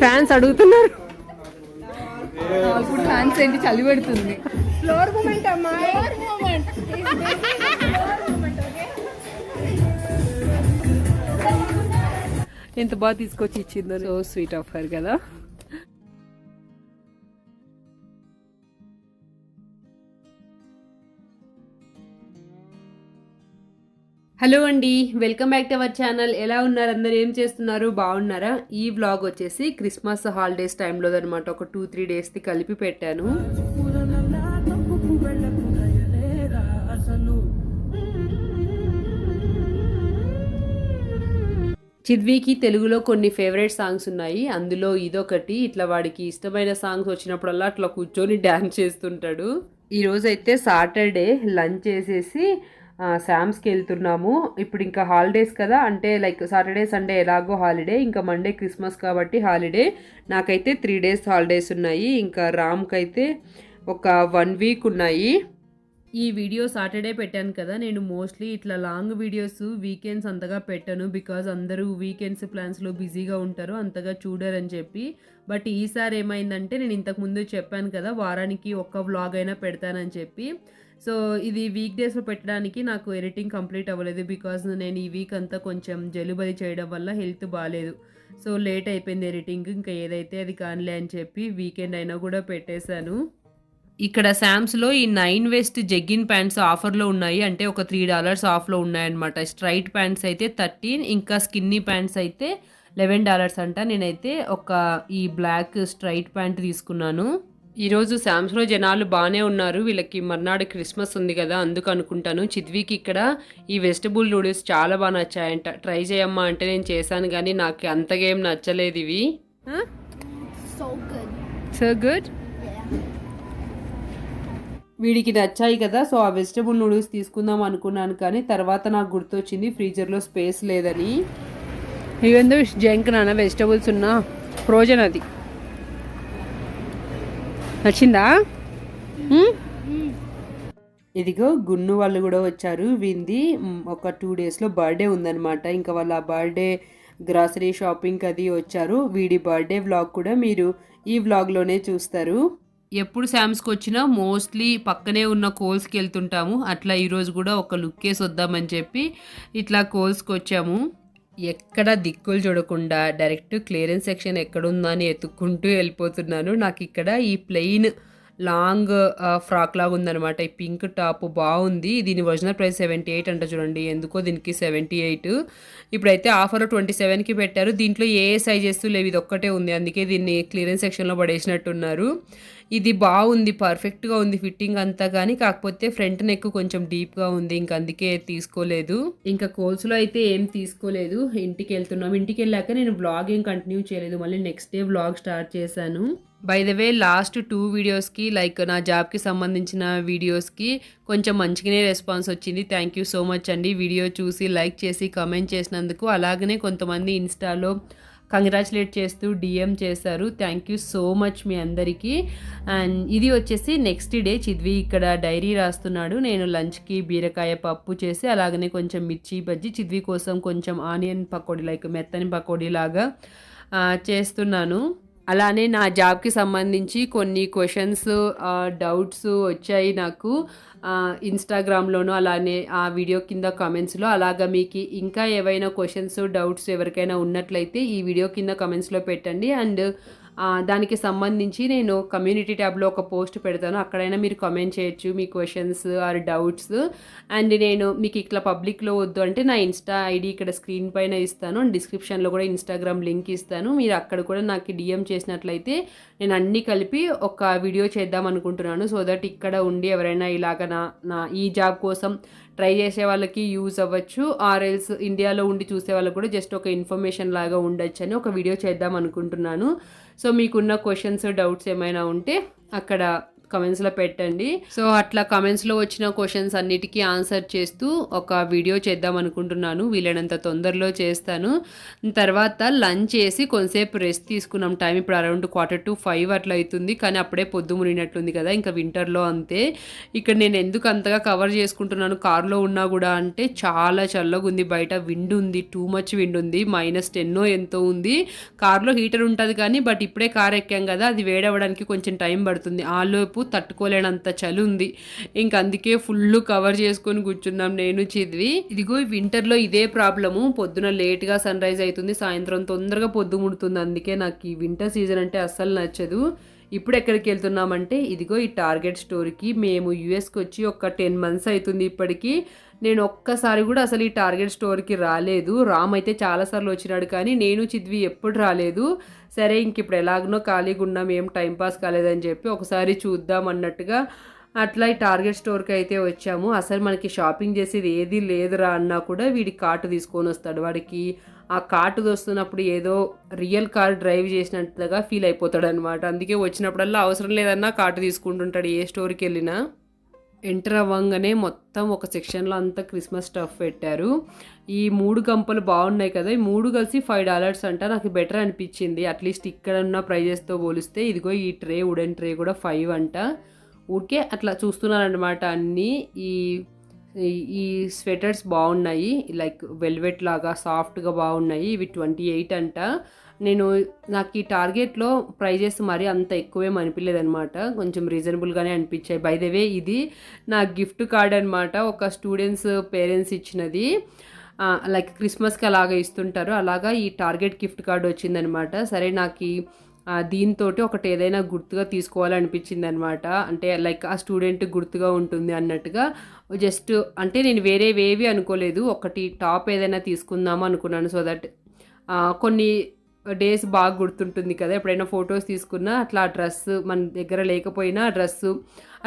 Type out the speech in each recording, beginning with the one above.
Fans అడుగుతున్నారు. ఇప్పుడు fans ఏంటి చలి పెడుతుంది. ఫ్లోర్ మూమెంట్ అమ్మా. ఎంత బాగా తీసుకొచ్చి ఇచ్చిందో. సో స్వీట్ ఆఫ్ హర్ కదా. హలో అండి, welcome back to our channel. ఎలా ఉన్నారు అందరు? ఏం చేస్తున్నారు? బాగున్నారా? ఈ వ్లాగ్ వచ్చేసి క్రిస్మస్ హాలిడేస్ టైంలో అనమాట. ఒక 2-3 డేస్ది కలిపి పెట్టాను. చిద్వికి తెలుగులో కొన్ని ఫేవరెట్ సాంగ్స్ ఉన్నాయి. అందులో ఇదొకటి. ఇట్లా వాడికి ఇష్టమైన సాంగ్స్ వచ్చినప్పుడల్లా అట్లా కూర్చొని డ్యాన్స్ చేస్తుంటాడు. ఈరోజైతే సాటర్డే లంచ్ చేసేసి శామ్స్కి వెళ్తున్నాము. ఇప్పుడు ఇంకా హాలిడేస్ కదా, అంటే లైక్ సాటర్డే సండే ఎలాగో హాలిడే, ఇంకా మండే క్రిస్మస్ కాబట్టి హాలిడే. నాకైతే 3 డేస్ హాలిడేస్ ఉన్నాయి. ఇంకా రామ్కైతే ఒక 1 వీక్ ఉన్నాయి. ఈ వీడియో సాటర్డే పెట్టాను కదా. నేను మోస్ట్లీ ఇట్లా లాంగ్ వీడియోస్ వీకెండ్స్ అంతగా పెట్టాను, బికాజ్ అందరూ వీకెండ్స్ ప్లాన్స్లో బిజీగా ఉంటారు, అంతగా చూడరని చెప్పి. బట్ ఈసారి ఏమైందంటే, నేను ఇంతకుముందు చెప్పాను కదా వారానికి ఒక్క వ్లాగ్ అయినా పెడతానని చెప్పి. సో ఇది వీక్ డేస్లో పెట్టడానికి నాకు ఎడిటింగ్ కంప్లీట్ అవ్వలేదు, బికాజ్ నేను ఈ వీక్ అంతా కొంచెం జలుబది చేయడం వల్ల హెల్త్ బాగాలేదు. సో లేట్ అయిపోయింది ఎడిటింగ్. ఇంకా ఏదైతే అది కానిలే అని చెప్పి వీకెండ్ అయినా కూడా పెట్టేశాను. ఇక్కడ శామ్స్లో ఈ 9 West జెగ్గిన్ ప్యాంట్స్ ఆఫర్లో ఉన్నాయి, అంటే ఒక $3 ఆఫ్లో ఉన్నాయన్నమాట. స్ట్రైట్ ప్యాంట్స్ అయితే 13, ఇంకా స్కిన్నీ ప్యాంట్స్ అయితే $11 అంట. నేనైతే ఈ బ్లాక్ స్ట్రైట్ ప్యాంట్ తీసుకున్నాను. ఈరోజు శామ్స్లో జనాలు బాగానే ఉన్నారు. వీళ్ళకి మర్నాడు క్రిస్మస్ ఉంది కదా, అందుకు అనుకుంటాను. చిద్వికి ఇక్కడ ఈ వెజిటబుల్ నూడిల్స్ చాలా బాగా నచ్చాయంట. ట్రై చేయమ్మా అంటే నేను చేశాను, కానీ నాకు అంతగా ఏం నచ్చలేదు ఇవి. So good. వీడికి నచ్చాయి కదా, సో ఆ వెజిటబుల్ నూడిల్స్ తీసుకుందాం అనుకున్నాను, కానీ తర్వాత నాకు గుర్తొచ్చింది ఫ్రీజర్లో స్పేస్ లేదని. ఇవందు జంక్ నాన్న వెజిటబుల్స్ ఉన్న ఫ్రోజన్. అది నచ్చిందా? ఇదిగో గున్ను వాళ్ళు కూడా వచ్చారు. వీంది ఒక 2 డేస్లో బర్త్డే ఉందన్నమాట. ఇంకా వాళ్ళ బర్త్డే గ్రాసరీ షాపింగ్ అది వచ్చారు. వీడి బర్త్డే వ్లాగ్ కూడా మీరు ఈ వ్లాగ్లోనే చూస్తారు. ఎప్పుడు శామ్స్కి వచ్చినా మోస్ట్లీ పక్కనే ఉన్న కోల్స్కి వెళ్తుంటాము. అట్లా ఈరోజు కూడా ఒక లుక్ వేసి వద్దామని చెప్పి ఇట్లా కోల్స్కి వచ్చాము. ఎక్కడ దిక్కులు చూడకుండా డైరెక్ట్ క్లియరెన్స్ సెక్షన్ ఎక్కడుందా అని ఎత్తుక్కుంటూ వెళ్ళిపోతున్నాను. నాకు ఇక్కడ ఈ ప్లెయిన్ లాంగ్ ఫ్రాక్ లాగా ఉందనమాట. ఈ పింక్ టాప్ బాగుంది. దీని ఒరిజినల్ ప్రైస్ 78 అంట. చూడండి, ఎందుకో దీనికి 78. ఇప్పుడైతే ఆఫర్ 27కి పెట్టారు. దీంట్లో ఏ సైజెస్ లేవు, ఇది ఒక్కటే ఉంది, అందుకే దీన్ని క్లియరెన్స్ సెక్షన్లో పడేసినట్టున్నారు. ఇది బాగుంది, పర్ఫెక్ట్గా ఉంది ఫిట్టింగ్ అంతా, కానీ కాకపోతే ఫ్రంట్ నెక్ కొంచెం డీప్గా ఉంది, ఇంకా అందుకే తీసుకోలేదు. ఇంకా కోల్స్లో అయితే ఏం తీసుకోలేదు. ఇంటికి వెళ్తున్నాం. ఇంటికి వెళ్ళాక నేను బ్లాగ్ ఏం కంటిన్యూ చేయలేదు, మళ్ళీ నెక్స్ట్ డే బ్లాగ్ స్టార్ట్ చేశాను. బై ద వే లాస్ట్ 2 వీడియోస్కి లైక్ నా జాబ్కి సంబంధించిన వీడియోస్కి కొంచెం మంచిగానే రెస్పాన్స్ వచ్చింది. థ్యాంక్ యూ సో మచ్ అండి. వీడియో చూసి లైక్ చేసి కమెంట్ చేసినందుకు. అలాగనే కొంతమంది ఇన్స్టాలో కంగ్రాచులేట్ చేస్తూ DM చేశారు. థ్యాంక్ యూ సో మచ్ మీ అందరికీ. అండ్ ఇది వచ్చేసి నెక్స్ట్ డే చిద్వి ఇక్కడ డైరీ రాస్తున్నాడు. నేను లంచ్కి బీరకాయ పప్పు చేసి అలాగనే కొంచెం మిర్చి బజ్జీ, చిద్వి కోసం కొంచెం ఆనియన్ పకోడీ లైక్ మెత్తని పకోడీ లాగా చేస్తున్నాను. అలానే నా జాబ్కి సంబంధించి కొన్ని క్వశ్చన్స్ డౌట్స్ వచ్చాయి నాకు ఇన్స్టాగ్రామ్లోనూ, అలానే ఆ వీడియో కింద కామెంట్స్లో. అలాగా మీకు ఇంకా ఏవైనా క్వశ్చన్స్ డౌట్స్ ఎవరికైనా ఉన్నట్లయితే ఈ వీడియో కింద కామెంట్స్లో పెట్టండి. అండ్ దానికి సంబంధించి నేను కమ్యూనిటీ ట్యాబ్లో ఒక పోస్ట్ పెడతాను, అక్కడైనా మీరు కామెంట్ చేయొచ్చు మీ క్వశ్చన్స్ ఆర్ డౌట్స్. అండ్ నేను మీకు ఇట్లా పబ్లిక్లో వద్దు అంటే నా ఇన్స్టా ఐడి ఇక్కడ స్క్రీన్ పైన ఇస్తాను, డిస్క్రిప్షన్లో కూడా ఇన్స్టాగ్రామ్ లింక్ ఇస్తాను. మీరు అక్కడ కూడా నాకు DM చేసినట్లయితే నేను అన్నీ కలిపి ఒక వీడియో చేద్దాం అనుకుంటున్నాను. సో దట్ ఇక్కడ ఉండి ఎవరైనా ఇలాగ నా ఈ జాబ్ కోసం ట్రై చేసే వాళ్ళకి యూజ్ అవ్వచ్చు, ఆర్ఎల్స్ ఇండియాలో ఉండి చూసే వాళ్ళకి కూడా జస్ట్ ఒక ఇన్ఫర్మేషన్ లాగా ఉండొచ్చు అని ఒక వీడియో చేద్దాం అనుకుంటున్నాను. సో మీకున్న క్వశ్చన్స్ డౌట్స్ ఏమైనా ఉంటే అక్కడ కమెంట్స్లో పెట్టండి. సో అట్లా కమెంట్స్లో వచ్చిన క్వశ్చన్స్ అన్నిటికీ ఆన్సర్ చేస్తూ ఒక వీడియో చేద్దాం అనుకుంటున్నాను. వీలైనంత తొందరలో చేస్తాను. తర్వాత లంచ్ చేసి కొంతసేపు రెస్ట్ తీసుకున్నాం. టైం ఇప్పుడు అరౌండ్ 4:45 అట్లా అవుతుంది. కానీ అప్పుడే పొద్దు మునిగినట్లుంది కదా, ఇంకా వింటర్లో అంతే. ఇక్కడ నేను ఎందుకు అంతగా కవర్ చేసుకుంటున్నాను కార్లో ఉన్నా కూడా అంటే చాలా చల్లగా ఉంది బయట. విండ్ ఉంది, టూ మచ్ విండ్ ఉంది. -10 ఎంతో ఉంది. కార్లో హీటర్ ఉంటుంది కానీ బట్ ఇప్పుడే కార్ ఎక్కాం కదా, అది వేడవడానికి కొంచెం టైం పడుతుంది. ఆలోపు తట్టుకోలేనంత చలి ఉంది. ఇంక అందుకే ఫుల్ కవర్ చేసుకొని కూర్చున్నాం నేను చదివి. ఇదిగో వింటర్లో ఇదే ప్రాబ్లము. పొద్దున లేట్గా సన్ రైజ్ అవుతుంది, సాయంత్రం తొందరగా పొద్దు ముడుతుంది. అందుకే నాకు ఈ వింటర్ సీజన్ అంటే అస్సలు నచ్చదు. ఇప్పుడు ఎక్కడికి వెళ్తున్నామంటే ఇదిగో ఈ టార్గెట్ స్టోర్కి. మేము యూఎస్కి వచ్చి ఒక 10 months అవుతుంది ఇప్పటికీ. నేను ఒక్కసారి కూడా అసలు ఈ టార్గెట్ స్టోర్కి రాలేదు. రామ్ అయితే చాలాసార్లు వచ్చినాడు కానీ నేను చిద్వి ఎప్పుడు రాలేదు. సరే ఇంక ఇప్పుడు ఎలాగనో ఖాళీగా ఉన్నాం, ఏం టైంపాస్ కాలేదని చెప్పి ఒకసారి చూద్దాం అన్నట్టుగా అట్లా ఈ టార్గెట్ స్టోర్కి అయితే వచ్చాము. అసలు మనకి షాపింగ్ చేసేది ఏది లేదురా అన్నా కూడా వీడి కార్టు తీసుకొని వస్తాడు. వాడికి ఆ కార్టు వస్తున్నప్పుడు ఏదో రియల్ కార్ డ్రైవ్ చేసినట్టుగా ఫీల్ అయిపోతాడు అనమాట. అందుకే వచ్చినప్పుడల్లా అవసరం లేదన్నా కార్టు తీసుకుంటుంటాడు ఏ స్టోర్కి వెళ్ళినా. ఎంటర్ అవ్వంగానే మొత్తం ఒక సెక్షన్లో అంతా క్రిస్మస్ స్టఫ్ పెట్టారు. ఈ 3 గంపలు బాగున్నాయి కదా, ఈ 3 కలిసి $5 అంట. నాకు బెటర్ అనిపించింది అట్లీస్ట్ ఇక్కడ ఉన్న ప్రైజెస్తో పోలిస్తే. ఇదిగో ఈ ట్రే, వుడెన్ ట్రే కూడా 5 అంట. ఊరికే అట్లా చూస్తున్నానమాట అన్నీ. ఈ ఈ స్వెటర్స్ బాగున్నాయి, లైక్ వెల్వెట్ లాగా సాఫ్ట్గా బాగున్నాయి. ఇవి 28 అంట. నాకు ఈ టార్గెట్లో ప్రైజెస్ మరి అంత ఎక్కువేం అనిపించలేదు అనమాట, కొంచెం రీజనబుల్గానే అనిపించాయి. బై ద వే ఇది నా గిఫ్ట్ కార్డ్ అనమాట, ఒక స్టూడెంట్స్ పేరెంట్స్ ఇచ్చినది. లైక్ క్రిస్మస్కి అలాగా ఇస్తుంటారు, అలాగా ఈ టార్గెట్ గిఫ్ట్ కార్డ్ వచ్చిందనమాట. సరే నాకు దీంతో ఒకటి ఏదైనా గుర్తుగా తీసుకోవాలనిపించింది అనమాట. అంటే లైక్ ఆ స్టూడెంట్ గుర్తుగా ఉంటుంది అన్నట్టుగా. జస్ట్ అంటే నేను వేరేవేవి అనుకోలేదు, ఒకటి టాప్ ఏదైనా తీసుకుందామా అనుకున్నాను. సో దట్ కొన్ని డేస్ బాగా గుర్తుంటుంది కదా, ఎప్పుడైనా ఫొటోస్ తీసుకున్నా అట్లా డ్రెస్ మన దగ్గర లేకపోయినా డ్రెస్సు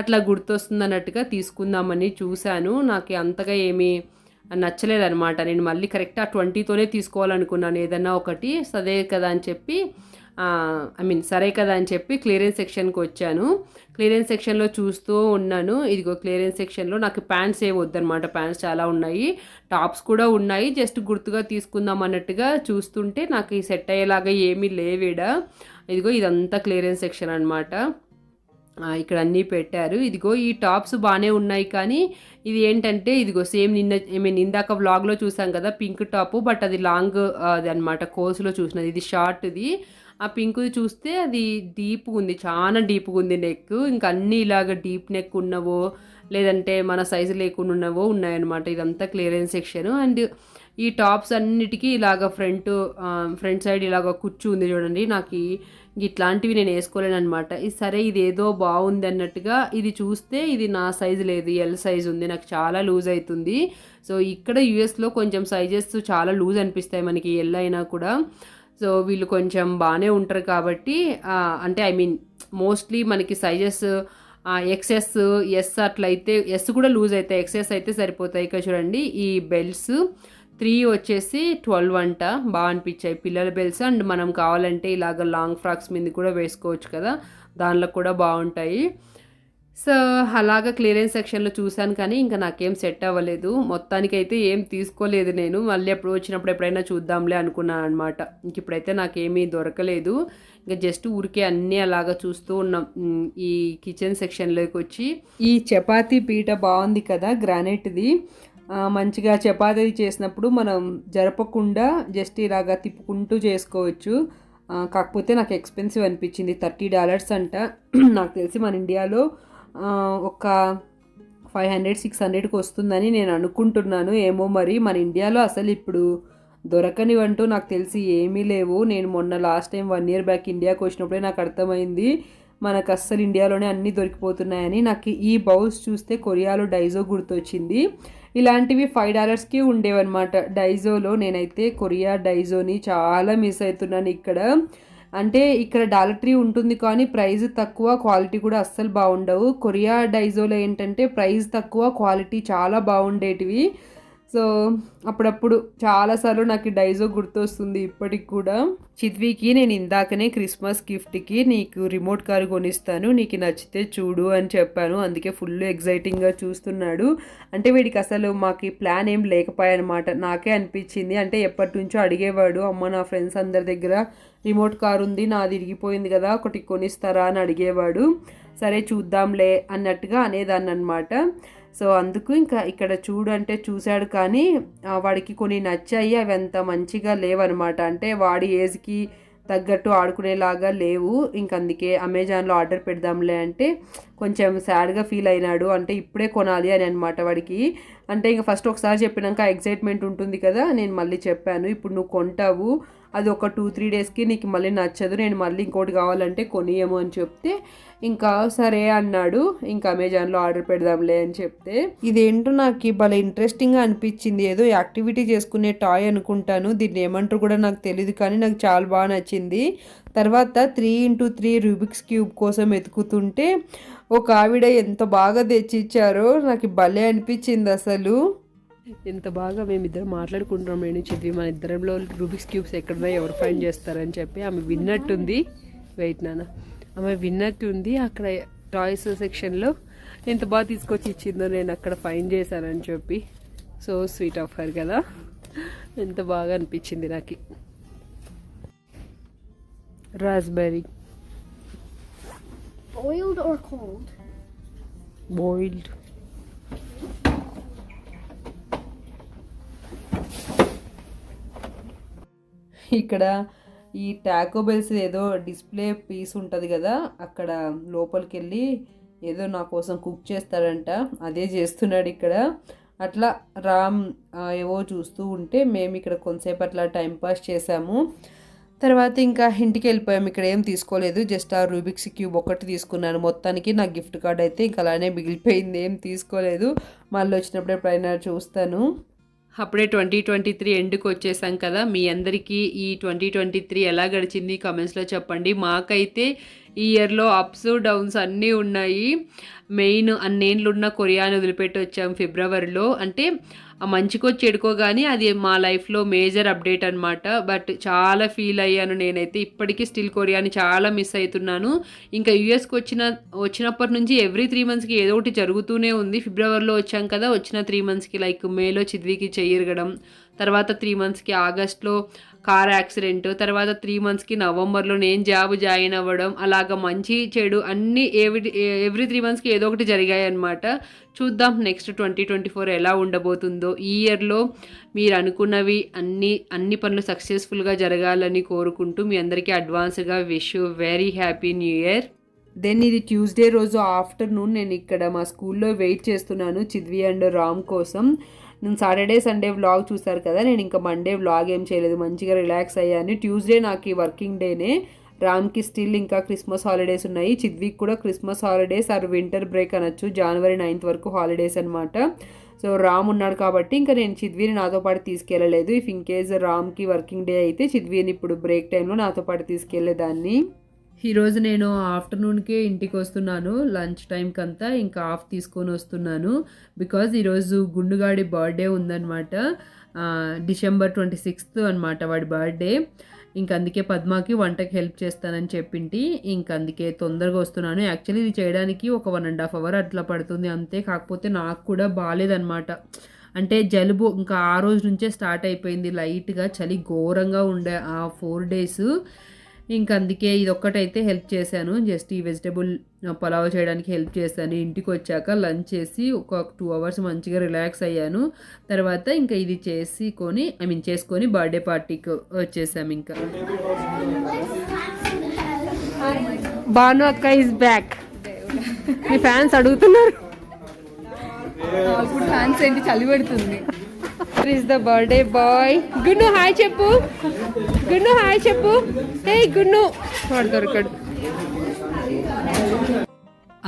అట్లా గుర్తొస్తుంది అన్నట్టుగా తీసుకుందామని చూశాను. నాకు అంతగా ఏమీ నచ్చలేదన్నమాట. నేను మళ్ళీ కరెక్ట్ ఆ 20తోనే తీసుకోవాలనుకున్నాను ఏదన్నా ఒకటి. సరే కదా అని చెప్పి సరే కదా అని చెప్పి క్లియరెన్స్ సెక్షన్కి వచ్చాను. క్లియరెన్స్ సెక్షన్లో చూస్తూ ఉన్నాను. ఇదిగో క్లియరెన్స్ సెక్షన్లో నాకు ప్యాంట్స్ ఏ వద్దనమాట, ప్యాంట్స్ చాలా ఉన్నాయి, టాప్స్ కూడా ఉన్నాయి. జస్ట్ గుర్తుగా తీసుకుందాం అన్నట్టుగా చూస్తుంటే నాకు ఈ సెట్ అయ్యేలాగా ఏమీ లేవేడ. ఇదిగో ఇదంతా క్లియరెన్స్ సెక్షన్ అనమాట. ఇక్కడ అన్నీ పెట్టారు. ఇదిగో ఈ టాప్స్ బాగానే ఉన్నాయి కానీ ఇది ఏంటంటే ఇదిగో సేమ్ ఇందాక వ్లాగ్లో చూసాం కదా పింక్ టాపు, బట్ అది లాంగ్ అది అనమాట, కోర్సులో చూసినది. ఇది షార్ట్ది. ఆ పింక్ది చూస్తే అది డీప్గా ఉంది, చాలా డీప్గా ఉంది నెక్. ఇంకా అన్నీ ఇలాగ డీప్ నెక్ ఉన్నవో లేదంటే మన సైజు లేకుండా ఉన్నవో ఉన్నాయన్నమాట. ఇదంతా క్లియరెన్స్ సెక్షన్. అండ్ ఈ టాప్స్ అన్నిటికీ ఇలాగ ఫ్రంట్ సైడ్ ఇలాగ కుచ్చు ఉంది చూడండి. నాకు ఇట్లాంటివి నేను వేసుకోలేను అనమాట. సరే ఇది ఏదో బాగుంది అన్నట్టుగా ఇది చూస్తే ఇది నా సైజు లేదు, ఎల్ సైజు ఉంది, నాకు చాలా లూజ్ అవుతుంది. సో ఇక్కడ యూఎస్లో కొంచెం సైజెస్ చాలా లూజ్ అనిపిస్తాయి మనకి ఎల్ అయినా కూడా. సో వీళ్ళు కొంచెం బాగానే ఉంటారు కాబట్టి అంటే మోస్ట్లీ మనకి సైజెస్ ఎక్స్ఎస్ ఎస్ అట్లయితే, ఎస్ కూడా లూజ్ అవుతాయి, ఎక్స్ఎస్ అయితే సరిపోతాయి. ఇక్కడ చూడండి ఈ బెల్ట్స్ 3 వచ్చేసి 12 అంట. బాగా అనిపించాయి పిల్లల బెల్ట్స్. అండ్ మనం కావాలంటే ఇలాగ లాంగ్ ఫ్రాక్స్ మీద కూడా వేసుకోవచ్చు కదా, దానిలో కూడా బాగుంటాయి. సో అలాగా క్లియరెన్స్ సెక్షన్లో చూశాను కానీ ఇంకా నాకేం సెట్ అవ్వలేదు. మొత్తానికైతే ఏం తీసుకోలేదు నేను. మళ్ళీ ఎప్పుడు వచ్చినప్పుడు ఎప్పుడైనా చూద్దాంలే అనుకున్నాను అనమాట. ఇంక ఇప్పుడైతే నాకేమీ దొరకలేదు. ఇంకా జస్ట్ ఊరికే అన్నీ అలాగా చూస్తూ ఉన్నాం. ఈ కిచెన్ సెక్షన్లోకి వచ్చి ఈ చపాతీ పీట బాగుంది కదా, గ్రానైట్ది. మంచిగా చపాతీ చేసినప్పుడు మనం జరపకుండా జస్ట్ ఇలాగా తిప్పుకుంటూ చేసుకోవచ్చు. కాకపోతే నాకు ఎక్స్పెన్సివ్ అనిపించింది, $30 అంట. నాకు తెలిసి మన ఇండియాలో ఒక 500-600కి వస్తుందని నేను అనుకుంటున్నాను. ఏమో మరి మన ఇండియాలో అసలు ఇప్పుడు దొరకనివంటూ నాకు తెలిసి ఏమీ లేవు. నేను మొన్న లాస్ట్ టైం 1 year బ్యాక్ ఇండియాకి వచ్చినప్పుడే నాకు అర్థమైంది మనకు అస్సలు ఇండియాలోనే అన్నీ దొరికిపోతున్నాయని. నాకు ఈ బౌల్స్ చూస్తే కొరియాలో డైజో గుర్తొచ్చింది. ఇలాంటివి $5కి ఉండేవన్నమాట డైజోలో. నేనైతే కొరియా డైజోని చాలా మిస్ అవుతున్నాను ఇక్కడ. అంటే ఇక్కడ డాలర్ ట్రీ ఉంటుంది కానీ ప్రైస్ తక్కువ, క్వాలిటీ కూడా అస్సలు బాగుండవు. కొరియా డైజోలో ఏంటంటే ప్రైస్ తక్కువ, క్వాలిటీ చాలా బాగుండేటివి. సో అప్పుడప్పుడు చాలాసార్లు నాకు డైజో గుర్తొస్తుంది ఇప్పటికి కూడా. చిద్వికి నేను ఇందాకనే క్రిస్మస్ గిఫ్ట్కి నీకు రిమోట్ కార్ కొనిస్తాను, నీకు నచ్చితే చూడు అని చెప్పాను. అందుకే ఫుల్ ఎగ్జైటింగ్గా చూస్తున్నాడు. అంటే వీడికి అసలు మాకు ప్లాన్ ఏం లేకపోయాయన్నమాట. నాకే అనిపించింది, అంటే ఎప్పటి నుంచో అడిగేవాడు, అమ్మ నా ఫ్రెండ్స్ అందరి దగ్గర రిమోట్ కార్ ఉంది, నాది ఇరిగిపోయింది కదా, ఒకటి కొనిస్తారా అని అడిగేవాడు. సరే చూద్దాంలే అన్నట్టుగా అనేదాన్ని అనమాట. సో అందుకు ఇంకా ఇక్కడ చూడు అంటే చూశాడు, కానీ వాడికి కొన్ని నచ్చాయి, అవి అంత మంచిగా లేవన్నమాట. అంటే వాడి ఏజ్కి తగ్గట్టు ఆడుకునేలాగా లేవు. ఇంక అందుకే అమెజాన్లో ఆర్డర్ పెడదాంలే అంటే కొంచెం సాడ్గా ఫీల్ అయినాడు. అంటే ఇప్పుడే కొనాలి అని అనమాట వాడికి. అంటే ఇంకా ఫస్ట్ ఒకసారి చెప్పినాక ఎగ్జైట్మెంట్ ఉంటుంది కదా, నేను మళ్ళీ చెప్పాను ఇప్పుడు నువ్వు కొంటావు, అది ఒక 2-3 డేస్కి నీకు మళ్ళీ నచ్చదు, నేను మళ్ళీ ఇంకోటి కావాలంటే కొనియము అని చెప్తే ఇంకా సరే అన్నాడు. ఇంకా అమెజాన్లో ఆర్డర్ పెడదాంలే అని చెప్తే ఇదేంటో నాకు భలే ఇంట్రెస్టింగ్గా అనిపించింది. ఏదో యాక్టివిటీ చేసుకునే టాయ్ అనుకుంటాను, దీన్ని ఏమంటారు కూడా నాకు తెలియదు, కానీ నాకు చాలా బాగా నచ్చింది. తర్వాత 3x3 రూబిక్స్ క్యూబ్ కోసం ఎతుకుతుంటే ఒక ఆవిడ ఎంత బాగా తెచ్చిచ్చారో నాకు భలే అనిపించింది అసలు. ఎంత బాగా మేమిద్దరం మాట్లాడుకుంటున్నాం, నేను చదివి మన ఇద్దరంలో రూబిక్స్ క్యూబ్స్ ఎక్కడున్నా ఎవరు ఫైండ్ చేస్తారని చెప్పి. ఆమె విన్నట్టుంది, వెయిట్ నాన్న, ఆమె విన్నట్టుంది అక్కడ టాయ్స్ సెక్షన్లో ఎంత బాగా తీసుకొచ్చి ఇచ్చిందో నేను అక్కడ ఫైండ్ చేశానని చెప్పి. సో స్వీట్ ఆఫ్ హర్ కదా, ఎంత బాగా అనిపించింది నాకు. Raspberry boiled or cold? Boiled. ఇక్కడ ఈ టాకో బెల్స్ ఏదో డిస్ప్లే పీస్ ఉంటుంది కదా, అక్కడ లోపలికి వెళ్ళి ఏదో నా కోసం కుక్ చేస్తాడంట, అదే చేస్తున్నాడు ఇక్కడ. అట్లా రామ్ ఏవో చూస్తూ ఉంటే మేము ఇక్కడ కొంతసేపు అట్లా టైంపాస్ చేసాము. తర్వాత ఇంకా ఇంటికి వెళ్ళిపోయాము. ఇక్కడ ఏం తీసుకోలేదు, జస్ట్ ఆ రూబిక్స్ క్యూబ్ ఒకటి తీసుకున్నాను. మొత్తానికి నా గిఫ్ట్ కార్డ్ అయితే ఇంకా అలానే మిగిలిపోయింది, ఏం తీసుకోలేదు. మళ్ళీ వచ్చినప్పుడు ఎప్పుడైనా చూస్తాను. అప్పుడే 2023 ఎండ్కి వచ్చేసాం కదా, మీ అందరికీ ఈ 2023 ఎలా గడిచింది కమెంట్స్లో చెప్పండి. మాకైతే ఈ ఇయర్లో అప్స్ డౌన్స్ అన్నీ ఉన్నాయి. మెయిన్ అన్నేళ్ళున్న కొరియాని వదిలిపెట్టి వచ్చాం ఫిబ్రవరిలో. అంటే మంచికో చెడుకో కానీ అది మా లైఫ్లో మేజర్ అప్డేట్ అనమాట. బట్ చాలా ఫీల్ అయ్యాను నేనైతే. ఇప్పటికీ స్టిల్ కొరియాని చాలా మిస్ అవుతున్నాను. ఇంకా యూఎస్కి వచ్చినప్పటి నుంచి ఎవ్రీ 3 మంత్స్కి ఏదో ఒకటి జరుగుతూనే ఉంది. ఫిబ్రవరిలో వచ్చాం కదా, వచ్చిన 3 మంత్స్కి లైక్ మేలో చిద్వికి చెయ్యిరగడం, తర్వాత 3 మంత్స్కి ఆగస్ట్లో కార్ యాక్సిడెంట్, తర్వాత 3 మంత్స్కి నవంబర్లో నేను జాబ్ జాయిన్ అవ్వడం, అలాగ మంచి చెడు అన్నీ ఎవ్రీ 3 మంత్స్కి ఏదో ఒకటి జరిగాయి అనమాట. చూద్దాం నెక్స్ట్ 2024 ఎలా ఉండబోతుందో. ఈ ఇయర్లో మీరు అనుకున్నవి అన్ని పనులు సక్సెస్ఫుల్గా జరగాలని కోరుకుంటూ మీ అందరికీ అడ్వాన్స్గా wish you very happy new year. Then ఇది ట్యూస్డే రోజు ఆఫ్టర్నూన్ నేను ఇక్కడ మా స్కూల్లో వెయిట్ చేస్తున్నాను చిద్వి అండ్ రామ్ కోసం. నేను సాటర్డే సండే వ్లాగ్ చూసారు కదా, నేను ఇంకా మండే వ్లాగ్ ఏం చేయలేదు, మంచిగా రిలాక్స్ అయ్యాను. ట్యూస్డే నాకు వర్కింగ్ డేనే. రామ్కి స్టిల్ ఇంకా క్రిస్మస్ హాలిడేస్ ఉన్నాయి, చిద్వికి కూడా Christmas holidays are winter break అనొచ్చు, జనవరి 9th వరకు హాలిడేస్ అనమాట. సో రామ్ ఉన్నాడు కాబట్టి ఇంకా నేను చిద్విని నాతో పాటు తీసుకెళ్ళలేదు. ఇఫ్ ఇన్ కేస్ రామ్కి వర్కింగ్ డే అయితే చిద్విని ఇప్పుడు బ్రేక్ టైంలో నాతో పాటు తీసుకెళ్లేదాన్ని. ఈరోజు నేను ఆఫ్టర్నూన్కే ఇంటికి వస్తున్నాను, లంచ్ టైంకి అంతా ఇంకా ఆఫ్ తీసుకొని వస్తున్నాను. బికాజ్ ఈరోజు గుండుగాడి బర్త్డే ఉందన్నమాట, December 26th అనమాట వాడి బర్త్డే. ఇంక అందుకే పద్మాకి వంటకి హెల్ప్ చేస్తానని చెప్పింటి, ఇంక అందుకే తొందరగా వస్తున్నాను. యాక్చువల్లీ ఇది చేయడానికి ఒక 1.5 hour అట్లా పడుతుంది అంతే. కాకపోతే నాకు కూడా బాగాలేదన్నమాట, అంటే జలుబు ఇంకా ఆ రోజు నుంచే స్టార్ట్ అయిపోయింది. లైట్గా చలి ఘోరంగా ఉండే ఆ 4 days. ఇంక అందుకే ఇది ఒక్కటైతే హెల్ప్ చేశాను, జస్ట్ ఈ వెజిటబుల్ పలావ్ చేయడానికి హెల్ప్ చేశాను. ఇంటికి వచ్చాక లంచ్ చేసి ఒక 2 hours మంచిగా రిలాక్స్ అయ్యాను. తర్వాత ఇంకా ఇది చేసుకొని బర్త్డే పార్టీకి వచ్చేసాము. ఇంకా బాను అక్క ఈజ్ బ్యాక్. మీ ఫ్యాన్స్ అడుగుతున్నారు, ఇప్పుడు ఫ్యాన్స్ ఏంటి చలి పెడుతుంది. Is the birthday boy. గున్ను hi చెప్పు, గున్ను హాయ్ చెప్పు. హే గున్ను, వాడు దొరకడు.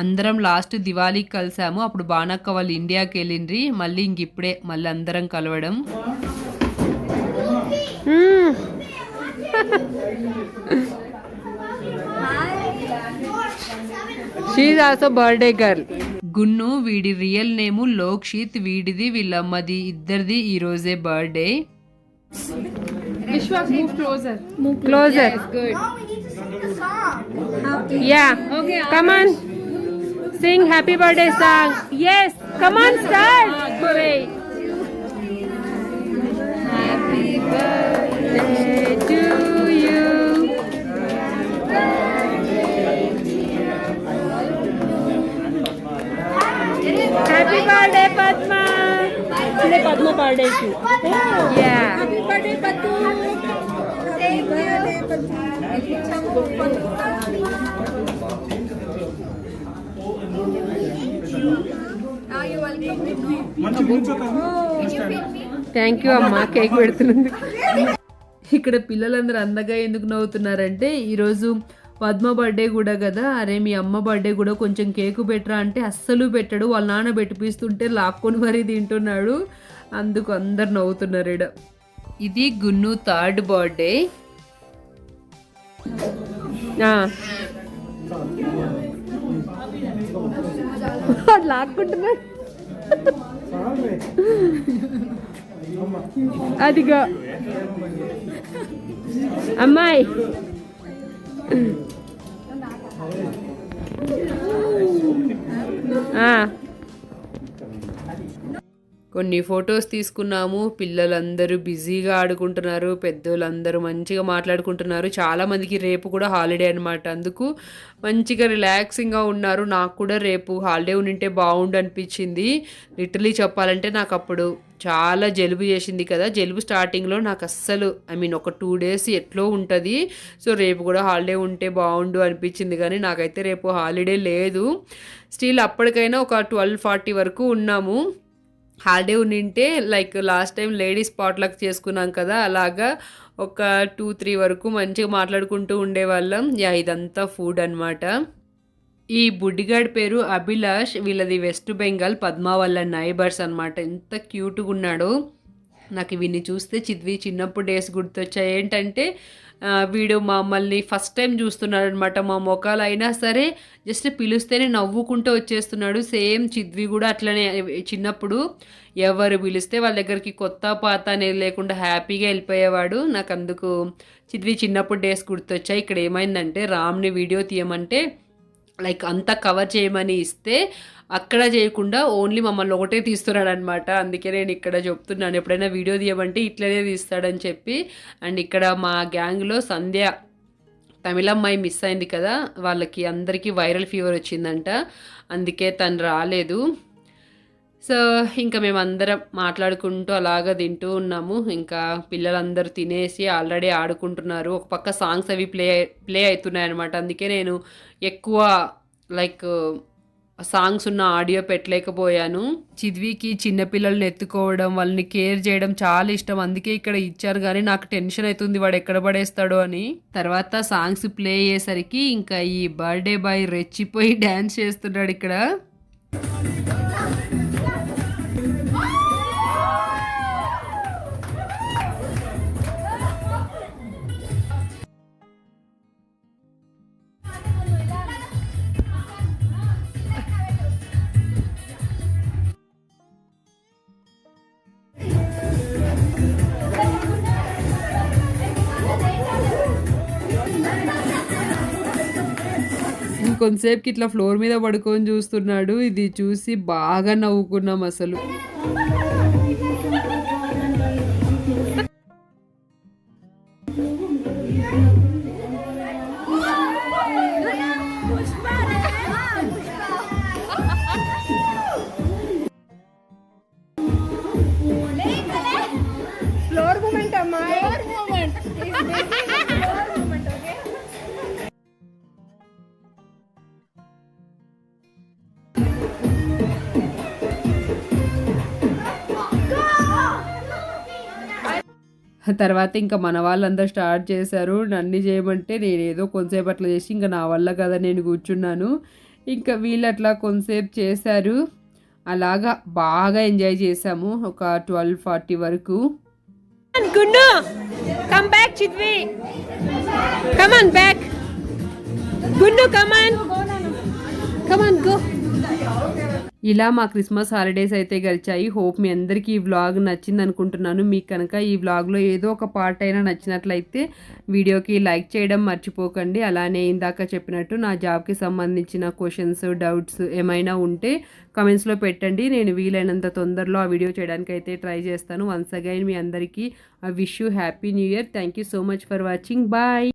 అందరం లాస్ట్ దివాళీకి కలిసాము, అప్పుడు బానక్క వాళ్ళు ఇండియాకి వెళ్ళిండ్రి. మళ్ళీ ఇప్పుడే మళ్ళీ అందరం కలవడం. She is also birthday girl. Gunnu వీడి రియల్ నేము లోక్షిత్, వీడిది వీళ్ళమ్మది ఇద్దరిది ఈ రోజే birthday. Vishwas, move closer. Closer. Yes, good. Oh, we need to sing the song. Yeah. Okay, Come on. Sing happy birthday song. Yes. Come on, start. Great. Happy birthday to you. Happy birthday, Padma. Today Padma birthday too. Yeah. Happy birthday, Patu. Thank you. Now you're welcome. Thank you, Amma. Cake పెడుతుంది. ఇక్కడ పిల్లలందరూ అందగా ఎందుకు నవ్వుతున్నారంటే ఈరోజు Padma birthday కూడా కదా, అరే మీ అమ్మ birthday కూడా కొంచెం కేకు పెట్టరా అంటే అస్సలు పెట్టడు. వాళ్ళ నాన్న పెట్టిపిస్తుంటే లాక్కొని మరీ తింటున్నాడు. అందుకు అందరు నవ్వుతున్నారు ఈడ. ఇది గున్ను థర్డ్ బర్త్డే. లాక్కుంటున్నాడు. అదిగో అమ్మాయి. కొన్ని ఫొటోస్ తీసుకున్నాము. పిల్లలందరూ బిజీగా ఆడుకుంటున్నారు, పెద్దోళ్ళందరూ మంచిగా మాట్లాడుకుంటున్నారు. చాలామందికి రేపు కూడా హాలిడే అనమాట, అందుకు మంచిగా రిలాక్సింగ్గా ఉన్నారు. నాకు కూడా రేపు హాలిడే ఉంటే బాగుండు అనిపించింది. లిటరలీ చెప్పాలంటే నాకు అప్పుడు చాలా జలుబు చేసింది కదా, జలుబు స్టార్టింగ్లో నాకు అస్సలు ఒక 2 days ఎట్లో ఉంటుంది. సో రేపు కూడా హాలిడే ఉంటే బాగుండు అనిపించింది, కానీ నాకైతే రేపు హాలిడే లేదు. స్టిల్ అప్పటికైనా ఒక 12:40 వరకు ఉన్నాము. హాలిడే ఉంటే like last time ladies potluck చేసుకున్నాం కదా, అలాగా ఒక 2-3 వరకు మంచిగా మాట్లాడుకుంటూ ఉండేవాళ్ళం. ఇదంతా ఫుడ్ అనమాట. ఈ బుడ్డిగాడి పేరు అభిలాష్, వీళ్ళది వెస్ట్ బెంగాల్, పద్మ వాళ్ళ నైబర్స్ అనమాట. ఎంత క్యూట్గా ఉన్నాడో. నాకు వీడిని చూస్తే చిద్వి చిన్నప్పుడు డేస్ గుర్తొచ్చాయి. ఏంటంటే వీడు మమ్మల్ని ఫస్ట్ టైం చూస్తున్నాడు అనమాట. మా మొఖాలు అయినా సరే జస్ట్ పిలిస్తేనే నవ్వుకుంటూ వచ్చేస్తున్నాడు. సేమ్ చిద్వి కూడా అట్లనే చిన్నప్పుడు ఎవరు పిలిస్తే వాళ్ళ దగ్గరికి కొత్త పాత అనేది లేకుండా హ్యాపీగా వెళ్ళిపోయేవాడు. నాకు అందుకు చిద్వి చిన్నప్పుడు డేస్ గుర్తొచ్చాయి. ఇక్కడ ఏమైందంటే రామ్ని వీడియో తీయమంటే లైక్ అంతా కవర్ చేయమని ఇస్తే అక్కడ చేయకుండా ఓన్లీ మమ్మల్ని ఒకటే తీస్తున్నాడు అనమాట. అందుకే నేను ఇక్కడ చెప్తున్నాను, ఎప్పుడైనా వీడియో తీయమంటే ఇట్లనే తీస్తాడని చెప్పి. అండ్ ఇక్కడ మా గ్యాంగ్లో సంధ్య తమిళమ్మాయి మిస్ అయింది కదా, వాళ్ళకి అందరికీ వైరల్ ఫీవర్ వచ్చిందంట, అందుకే తను రాలేదు. సో ఇంకా మేమందరం మాట్లాడుకుంటూ అలాగా తింటూ ఉన్నాము. ఇంకా పిల్లలందరూ తినేసి ఆల్రెడీ ఆడుకుంటున్నారు. ఒక పక్క సాంగ్స్ అవి ప్లే అవుతున్నాయి అనమాట. అందుకే నేను ఎక్కువ లైక్ సాంగ్స్ ఉన్న ఆడియో పెట్టలేకపోయాను. చిద్వికి చిన్నపిల్లల్ని ఎత్తుకోవడం, వాళ్ళని కేర్ చేయడం చాలా ఇష్టం, అందుకే ఇక్కడ ఇచ్చారు. కానీ నాకు టెన్షన్ అవుతుంది వాడు ఎక్కడ పడేస్తాడో అని. తర్వాత సాంగ్స్ ప్లే అయ్యేసరికి ఇంకా ఈ బర్త్డే బాయ్ రెచ్చిపోయి డ్యాన్స్ చేస్తున్నాడు ఇక్కడ. కొంతసేపుకి ఇట్లా ఫ్లోర్ మీద పడుకొని చూస్తున్నాడు. ఇది చూసి బాగా నవ్వుకున్నాం అసలు. Floor movement, Amma. Floor movement. He's busy with floor movement, okay? తర్వాత ఇంకా మన వాళ్ళందరూ స్టార్ట్ చేశారు. నన్ను చేయమంటే నేను ఏదో కొంతసేపు అట్లా చేసి ఇంకా నా వల్ల కదా నేను కూర్చున్నాను. ఇంకా వీళ్ళు అట్లా కొంతసేపు చేశారు. అలాగా బాగా ఎంజాయ్ చేసాము ఒక 12:40 వరకు. Gunnu, come back, Chidvi. Come on, back. Gunnu, come on. Come on, go. ఇలా మా క్రిస్మస్ హాలిడేస్ అయితే గడిచాయి. హోప్ మీ అందరికీ ఈ వ్లాగ్ నచ్చింది అనుకుంటున్నాను. మీకు కనుక ఈ వ్లాగ్లో ఏదో ఒక పార్ట్ అయినా నచ్చినట్లయితే వీడియోకి లైక్ చేయడం మర్చిపోకండి. అలానే ఇందాక చెప్పినట్టు నా జాబ్కి సంబంధించిన క్వశ్చన్స్, డౌట్స్ ఏమైనా ఉంటే కమెంట్స్లో పెట్టండి. నేను వీలైనంత తొందరలో ఆ వీడియో చేయడానికి అయితే ట్రై చేస్తాను. వన్స్ అగైన్ మీ అందరికీ wish you happy new year. Thank you so much for watching. Bye.